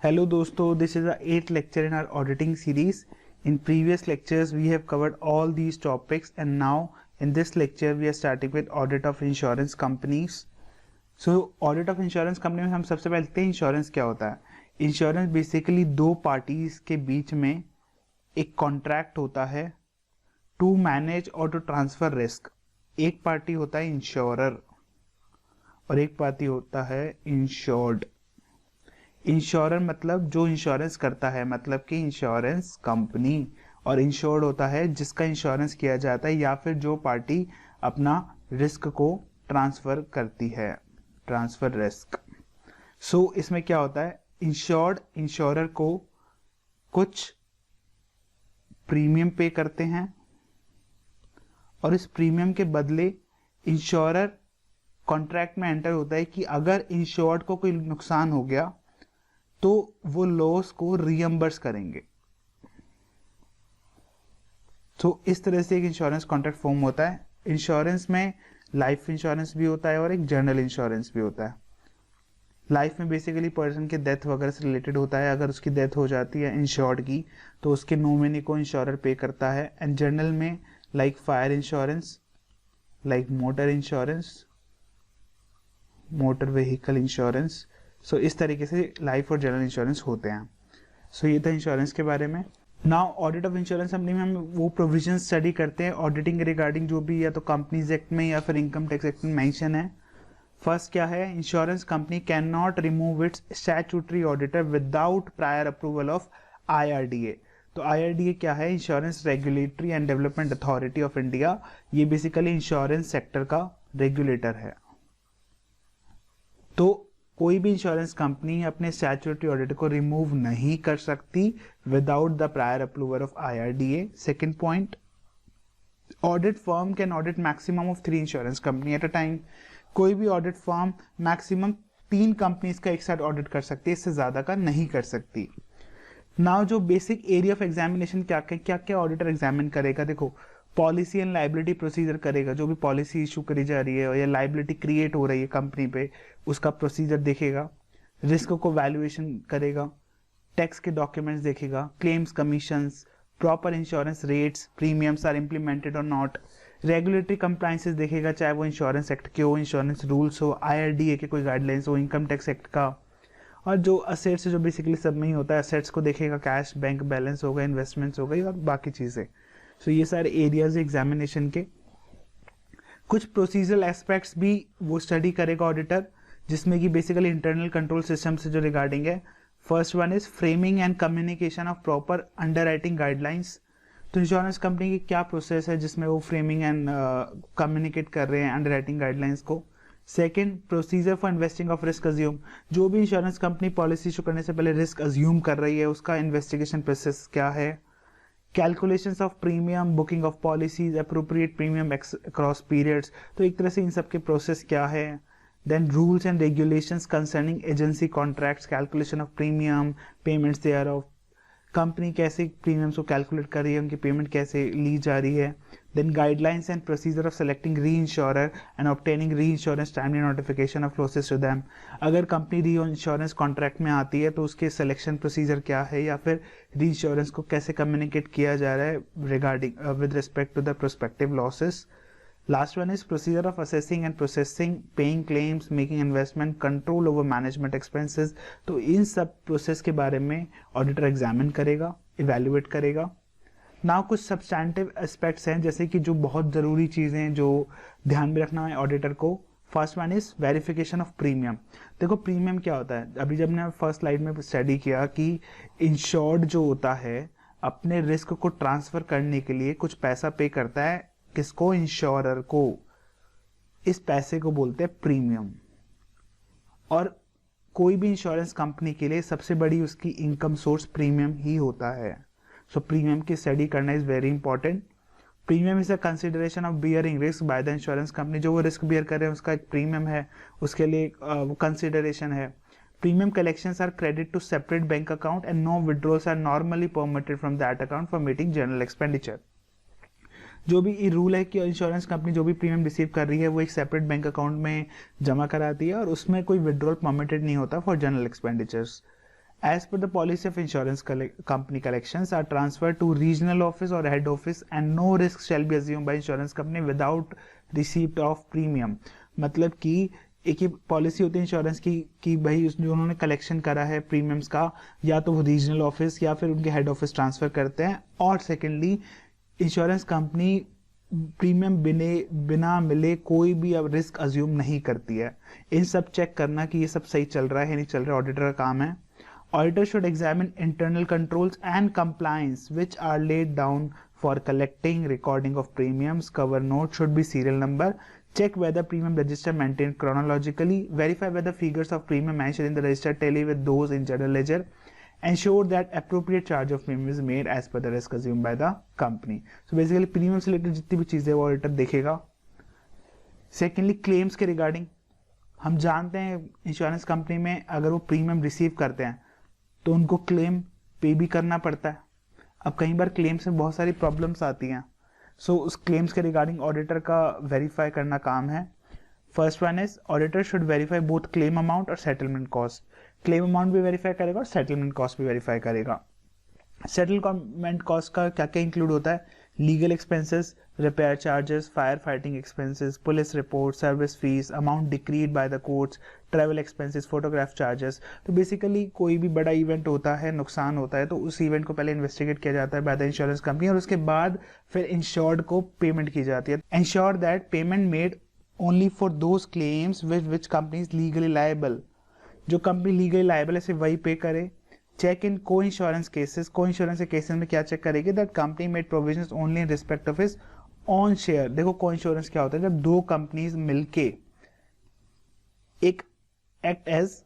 Hello dosto, this is the 8th lecture in our auditing series. In previous lectures we have covered all these topics and now in this lecture we are starting with audit of insurance companies. So audit of insurance company में हम सबसे पहले देखते हैं insurance क्या होता है. Insurance basically दो पार्टीज के बीच में एक कॉन्ट्रैक्ट होता है टू मैनेज और टू ट्रांसफर रिस्क. एक पार्टी होता है इंश्योरर और एक पार्टी होता है इंश्योर्ड. इंश्योरर मतलब जो इंश्योरेंस करता है, मतलब कि इंश्योरेंस कंपनी, और इंश्योर्ड होता है जिसका इंश्योरेंस किया जाता है या फिर जो पार्टी अपना रिस्क को ट्रांसफर करती है, ट्रांसफर रिस्क. सो इसमें क्या होता है, इंश्योर्ड इंश्योरर को कुछ प्रीमियम पे करते हैं और इस प्रीमियम के बदले इंश्योरर कॉन्ट्रैक्ट में एंटर होता है कि अगर इंश्योर्ड को कोई नुकसान हो गया तो वो लॉस को रीएम्बर्स करेंगे. तो इस तरह से एक इंश्योरेंस कॉन्ट्रैक्ट फॉर्म होता है. इंश्योरेंस में लाइफ इंश्योरेंस भी होता है और एक जनरल इंश्योरेंस भी होता है. लाइफ में बेसिकली पर्सन के डेथ वगैरह से रिलेटेड होता है. अगर उसकी डेथ हो जाती है इंश्योर्ड की तो उसके नॉमिनी को इंश्योरर पे करता है. एंड जनरल में like fire insurance, like motor insurance, motor vehicle insurance. So इस तरीके से लाइफ और जनरल इंश्योरेंस होते हैं. सो ये था इंश्योरेंस के बारे में. Now audit of insurance company में हम वो प्रोविजन स्टडी करते हैं ऑडिटिंग रिगार्डिंग जो भी या तो कंपनीज एक्ट में या फिर इनकम टैक्स एक्ट में मेंशन है. फर्स्ट क्या है, insurance company can not remove it's statutory auditor without prior approval of IRDA. तो IRDA क्या है, insurance regulatory and development authority of India. ये बेसिकली इंश्योरेंस सेक्टर का रेगुलेटर है. तो कोई भी इंश्योरेंस कंपनी अपने स्टैट्यूटरी ऑडिटर को रिमूव नहीं कर सकती without the prior approval of IRDA. Second point, audit firm can audit maximum of 3 insurance company at a time. कोई भी ऑडिट फर्म मैक्सिमम 3 कंपनीज का एक साथ ऑडिट कर सकती है, इससे ज्यादा का नहीं कर सकती. नाउ जो बेसिक एरिया ऑफ एग्जामिनेशन क्या क्या ऑडिटर एग्जामिन करेगा, देखो पॉलिसी एंड लाइबिलिटी प्रोसीजर करेगा. जो भी पॉलिसी इशू करी जा रही है या लाइबिलिटी क्रिएट हो रही है कंपनी पे, उसका प्रोसीजर देखेगा. रिस्क को वैल्यूएशन करेगा, टैक्स के डॉक्यूमेंट्स देखेगा, claims, commissions, proper insurance rates, premiums are implemented और नॉट. रेगुलेटरी कंप्लायंसेस देखेगा, चाहे वो इंश्योरेंस एक्ट के हो, इंश्योरेंस रूल्स हो, IRDA के कोई गाइडलाइंस हो, इनकम टैक्स एक्ट का. और जो असेट्स जो बेसिकली सब में ही होता है, असेट्स को देखेगा, कैश बैंक बैलेंस होगा, इन्वेस्टमेंट्स हो गई और बाकी चीजें. सो ये सारे एरियाज एग्जामिनेशन के. कुछ प्रोसीजरल एस्पेक्ट्स भी वो स्टडी करेगा ऑडिटर, जिसमें कि बेसिकली इंटरनल कंट्रोल सिस्टम से जो रिगार्डिंग है. First one is framing and communication of proper underwriting guidelines. तो इंश्योरेंस कंपनी की क्या प्रोसेस है जिसमें वो फ्रेमिंग एंड कम्युनिकेट कर रहे हैं अंडरराइटिंग गाइडलाइंस को. Second, procedure for investing of risk assume. जो भी इंश्योरेंस कंपनी पॉलिसी इशू करने से पहले रिस्क अज्यूम कर रही है, उसका इन्वेस्टिगेशन प्रोसेस क्या है. Calculations of premium, booking of policies, appropriate premium across periods. तो एक तरह से इन सब के प्रोसेस क्या है. Then rules and regulations concerning agency contracts, calculation of premium, payments thereof. Company कैसे प्रीमियम्स को कैलकुलेट कर रही है, उनकी पेमेंट कैसे ली जा रही है. Then guidelines and procedure of selecting reinsurer and obtaining reinsurance timely notification of losses to them. अगर कंपनी री इंश्योरेंस कॉन्ट्रैक्ट में आती है तो उसके सिलेक्शन प्रोसीजर क्या है, या फिर री इंश्योरेंस को कैसे कम्युनिकेट किया जा रहा है regarding with respect to the prospective losses. Last one is procedure of assessing and processing, paying claims, making investment, control over management expenses. तो इन सब प्रोसेस के बारे में ऑडिटर एग्जामिन करेगा, इवेल्युएट करेगा. नाउ कुछ सब्सटैंटिव एस्पेक्ट्स हैं जैसे कि जो बहुत ज़रूरी चीज़ें जो ध्यान में रखना है ऑडिटर को. First one is verification of premium. देखो प्रीमियम क्या होता है, अभी जब ने फर्स्ट स्लाइड में स्टडी किया कि इंश्योर्ड जो होता है अपने रिस्क को ट्रांसफर करने के लिए कुछ पैसा पे करता है. किसको, इंश्योरर को. इस पैसे को बोलते हैं प्रीमियम. और कोई भी इंश्योरेंस कंपनी के लिए सबसे बड़ी उसकी इनकम सोर्स प्रीमियम ही होता है. सो प्रीमियम की स्टडी करना is very important. Premium is a consideration of bearing risk by the insurance company. जो वो रिस्क बियर कर रहे हैं उसका एक प्रीमियम है, उसके लिए वो कंसिडरेशन है. Premium collections are credit to separate bank account and no withdrawals are normally permitted from that account for meeting general expenditure. जो भी रूल है कि इंश्योरेंस कंपनी जो भी प्रीमियम रिसीव कर रही है वो एक सेपरेट बैंक अकाउंट में जमा कराती है और उसमें कोई विड्रॉल परमिटेड नहीं होता for general expenditures. As per the policy of insurance company, collections are transferred to regional office or head office and no risk shall be assumed by insurance company without receipt of premium. मतलब कि एक ही policy होती है insurance की कि भाई जो उन्होंने कलेक्शन करा है प्रीमियम्स का, या तो वो रीजनल ऑफिस या फिर उनके हेड ऑफिस ट्रांसफर करते हैं, और सेकेंडली इंश्योरेंस कंपनी प्रीमियम बिना मिले कोई भी अब रिस्क अज्यूम नहीं करती है. इन सब चेक करना कि ये सब सही चल रहा है नहीं चल रहा है, ऑडिटर का काम है. Auditor should examine internal controls and compliance which are laid down for collecting, recording of premiums. Cover note should be serial number. Check whether premium register maintained chronologically. Verify whether figures of premium mentioned in the register tally with those in general ledger. Ensure that appropriate charge of premium is made as per the risk assumed by the company. So basically premium से related जितनी भी चीजें वो auditor देखेगा. Secondly, claims के regarding हम जानते हैं इंश्योरेंस कंपनी में अगर वो प्रीमियम रिसीव करते हैं तो उनको क्लेम पे भी करना पड़ता है. अब कई बार क्लेम्स में बहुत सारी प्रॉब्लम्स आती हैं, सो उस क्लेम्स के रिगार्डिंग ऑडिटर का वेरीफाई करना काम है. First one is auditor should verify both claim amount और सेटलमेंट कॉस्ट. क्लेम अमाउंट भी वेरीफाई करेगा और सेटलमेंट कॉस्ट भी वेरीफाई करेगा. सेटलमेंट कॉस्ट का क्या क्या इंक्लूड होता है? Legal expenses, repair charges, fire fighting expenses, police report, service fees, amount decreed by the courts, travel expenses, photograph charges. तो बेसिकली कोई भी बड़ा इवेंट होता है, नुकसान होता है, तो उस इवेंट को पहले इन्वेस्टिगेट किया जाता है बाय द इंश्योरेंस कंपनी और उसके बाद फिर इंश्योर्ड को पेमेंट की जाती है. Ensure that payment made only for those claims which company is legally liable. जो कंपनी लीगली लायबल है सिर्फ वही पे करे. चेक इन को इंश्योरेंस केसेस. को इंश्योरेंस के केसेस में क्या चेक करेगी? That company made provisions only in respect of his on share. देखो को इंश्योरेंस क्या होता है? जब दो कंपनीज मिलके एक एक्ट एज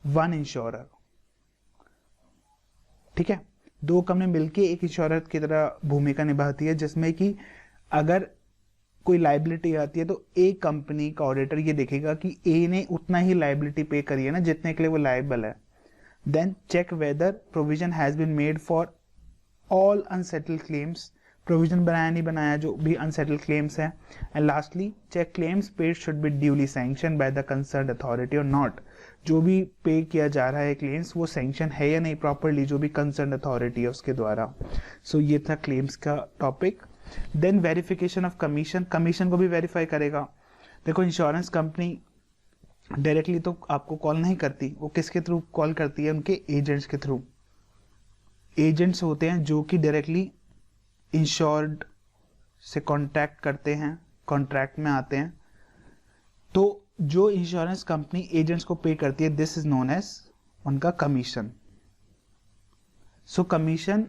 वन इंश्योरर, ठीक है, दो कंपनी मिलके एक इंश्योरर की तरह भूमिका निभाती है, जिसमें कि अगर कोई लाइबिलिटी आती है तो एक कंपनी का ऑडिटर ये देखेगा कि ए ने उतना ही लाइबिलिटी पे करी है ना जितने के लिए वो लाइबल है. Then check whether provision has been made for all unsettled claims. Provision बनाया नहीं बनाया जो भी unsettled claims हैं. And lastly, check claims paid should be duly sanctioned by the concerned authority or not. जो भी पे किया जा रहा है claims वो sanction है या नहीं properly जो भी concerned authority है उसके द्वारा. So ये था claims का topic. Then verification of commission. Commission को भी verify करेगा. देखो इंश्योरेंस कंपनी डायरेक्टली तो आपको कॉल नहीं करती, वो किसके थ्रू कॉल करती है? उनके एजेंट्स के थ्रू. एजेंट्स होते हैं जो कि डायरेक्टली इंश्योर्ड से कांटेक्ट करते हैं, कॉन्ट्रैक्ट में आते हैं. तो जो इंश्योरेंस कंपनी एजेंट्स को पे करती है दिस इज नोन एज उनका कमीशन. सो कमीशन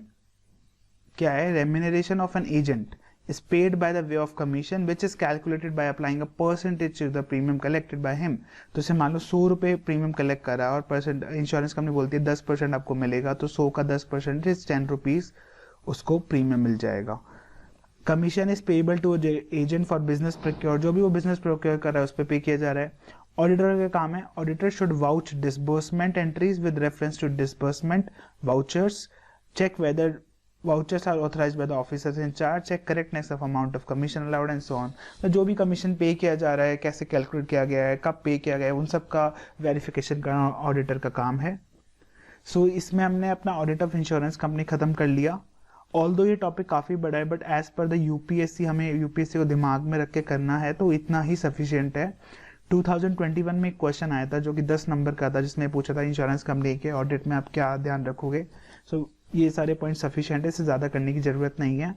क्या है? Remuneration of an agent is paid by the way of commission which is calculated by applying a percentage to the premium collected by him. तो इसे मान लो 100 रुपये प्रीमियम कलेक्ट करा और percent insurance company बोलती है 10% आपको मिलेगा, तो 100 का 10% 10 रुपीज उसको प्रीमियम मिल जाएगा. Commission is payable to agent for business procure. जो भी वो बिजनेस प्रोक्योर कर रहा है उस पर पे किया जा रहा है. ऑडिटर का काम है, auditor should vouch disbursement entries with reference to disbursement vouchers. Check whether vouchers are authorized by the officers in charge. Check correctness of amount of commission allowed and so on. तो जो भी commission पे किया जा रहा है, कैसे calculate किया गया है, कब पे किया गया है, उन सब का वेरिफिकेशन करना ऑडिटर का काम है. सो इसमें हमने अपना ऑडिट ऑफ इंश्योरेंस कंपनी खत्म कर लिया. ऑल्दो ये टॉपिक काफ़ी बड़ा है but as per the UPSC हमें यूपीएससी को दिमाग में रख के करना है तो इतना ही सफिशियंट है. 2021 में एक क्वेश्चन आया था जो कि 10 नंबर का था, जिसमें पूछा था इंश्योरेंस कंपनी के ऑडिट में आप क्या ध्यान रखोगे. सो ये सारे पॉइंट सफिशिएंट है, इससे ज़्यादा करने की ज़रूरत नहीं है.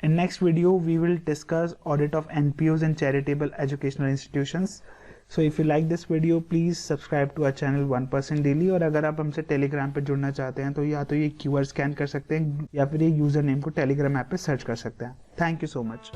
In next video we will discuss audit of NPOs and charitable educational institutions. So if you like this video please subscribe to our channel 1% daily. और अगर आप हमसे टेलीग्राम पे जुड़ना चाहते हैं तो या तो ये QR स्कैन कर सकते हैं या फिर ये यूज़र नेम को टेलीग्राम ऐप पे सर्च कर सकते हैं. Thank you so much.